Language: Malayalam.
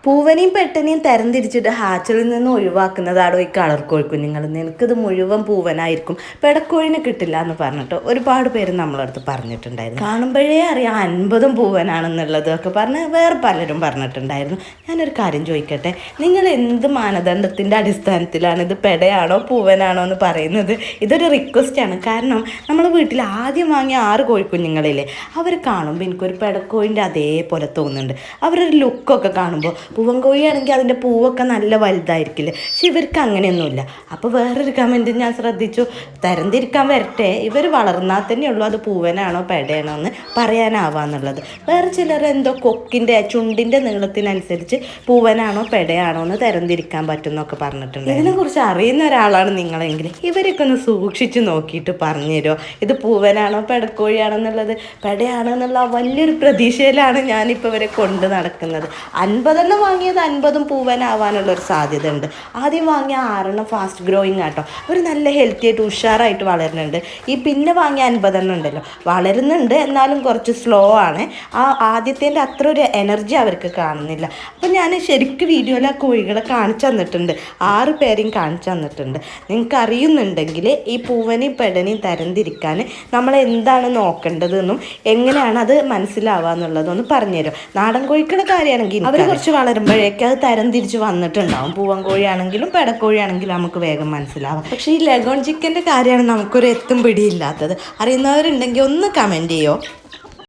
പൂവനെയും പെട്ടനെയും തരംതിരിച്ചിട്ട് ഹാച്ചറിൽ നിന്ന് ഒഴിവാക്കുന്നതാണോ ഈ കളർ കോഴിക്കുഞ്ഞുങ്ങൾ? നിനക്കിത് മുഴുവൻ പൂവനായിരിക്കും, പെടക്കോഴിനെ കിട്ടില്ല എന്ന് പറഞ്ഞിട്ട് ഒരുപാട് പേര് നമ്മളടുത്ത് പറഞ്ഞിട്ടുണ്ടായിരുന്നു. കാണുമ്പോഴേ അറിയാം 50 പൂവനാണെന്നുള്ളതൊക്കെ പറഞ്ഞ് വേറെ പലരും പറഞ്ഞിട്ടുണ്ടായിരുന്നു. ഞാനൊരു കാര്യം ചോദിക്കട്ടെ, നിങ്ങൾ എന്ത് മാനദണ്ഡത്തിൻ്റെ അടിസ്ഥാനത്തിലാണ് ഇത് പെടയാണോ പൂവനാണോ എന്ന് പറയുന്നത്? ഇതൊരു റിക്വസ്റ്റാണ്. കാരണം നമ്മൾ വീട്ടിൽ ആദ്യം വാങ്ങിയ 6 കോഴിക്കുഞ്ഞുങ്ങളില്ലേ, അവർ കാണുമ്പോൾ എനിക്കൊരു പെടക്കോഴിൻ്റെ അതേപോലെ തോന്നുന്നുണ്ട്. അവരൊരു ലുക്കൊക്കെ കാണുമ്പോൾ പൂവൻ കോഴിയാണെങ്കിൽ അതിൻ്റെ പൂവൊക്കെ നല്ല വലുതായിരിക്കില്ലേ, പക്ഷെ ഇവർക്ക് അങ്ങനെയൊന്നുമില്ല. അപ്പോൾ വേറൊരു കമൻറ്റ് ഞാൻ ശ്രദ്ധിച്ചു, തരംതിരിക്കാൻ വരട്ടെ, ഇവർ വളർന്നാൽ തന്നെയുള്ളൂ അത് പൂവനാണോ പെടയാണോ എന്ന് പറയാനാവാന്നുള്ളത്. വേറെ ചിലർ എന്തോ കൊക്കിൻ്റെ ചുണ്ടിൻ്റെ നീളത്തിനനുസരിച്ച് പൂവനാണോ പെടയാണോ എന്ന് തരംതിരിക്കാൻ പറ്റുമെന്നൊക്കെ പറഞ്ഞിട്ടുണ്ട്. ഇതിനെക്കുറിച്ച് അറിയുന്ന ഒരാളാണ് നിങ്ങളെങ്കിൽ ഇവരൊക്കെ ഒന്ന് സൂക്ഷിച്ച് നോക്കിയിട്ട് പറഞ്ഞു തരുമോ, ഇത് പൂവനാണോ പെടക്കോഴിയാണോ എന്നുള്ളത്? പെടയാണോ എന്നുള്ള വലിയൊരു പ്രതീക്ഷയിലാണ് ഞാനിപ്പോൾ ഇവരെ കൊണ്ട് നടക്കുന്നത്. 50 വാങ്ങിയത് 50 പൂവനാവാനുള്ളൊരു സാധ്യത ഉണ്ട്. ആദ്യം വാങ്ങിയ 6 ഫാസ്റ്റ് ഗ്രോയിങ് ആട്ടോ, അവർ നല്ല ഹെൽത്തി ആയിട്ട് ഉഷാറായിട്ട് വളരുന്നുണ്ട്. ഈ പിന്നെ വാങ്ങിയ 50 ഉണ്ടല്ലോ, വളരുന്നുണ്ട് എന്നാലും കുറച്ച് സ്ലോ ആണ്. ആ ആദ്യത്തേൻ്റെ അത്ര ഒരു എനർജി അവർക്ക് കാണുന്നില്ല. അപ്പം ഞാൻ ശരിക്കും വീഡിയോയിൽ ആ കോഴികളെ കാണിച്ചു തന്നിട്ടുണ്ട്, 6 പേരെയും കാണിച്ചു തന്നിട്ടുണ്ട്. നിങ്ങൾക്ക് അറിയുന്നുണ്ടെങ്കിൽ ഈ പൂവനെയും പെടനെയും തരംതിരിക്കാൻ നമ്മൾ എന്താണ് നോക്കേണ്ടതെന്നും എങ്ങനെയാണ് അത് മനസ്സിലാവുക എന്നുള്ളതൊന്ന് പറഞ്ഞുതരും. നാടൻ കോഴികളുടെ കാര്യമാണെങ്കിൽ അവർ കുറച്ച് വളരുമ്പോഴേക്ക് അത് തരംതിരിച്ച് വന്നിട്ടുണ്ടാവും. പൂവൻ കോഴിയാണെങ്കിലും പെടക്കോഴിയാണെങ്കിലും നമുക്ക് വേഗം മനസ്സിലാവാം. പക്ഷേ ഈ ലഗോൺ ചിക്കൻ്റെ കാര്യമാണ് നമുക്കൊരു എത്തും പിടിയില്ലാത്തത്. അറിയുന്നവരുണ്ടെങ്കിൽ ഒന്ന് കമൻറ്റ് ചെയ്യോ.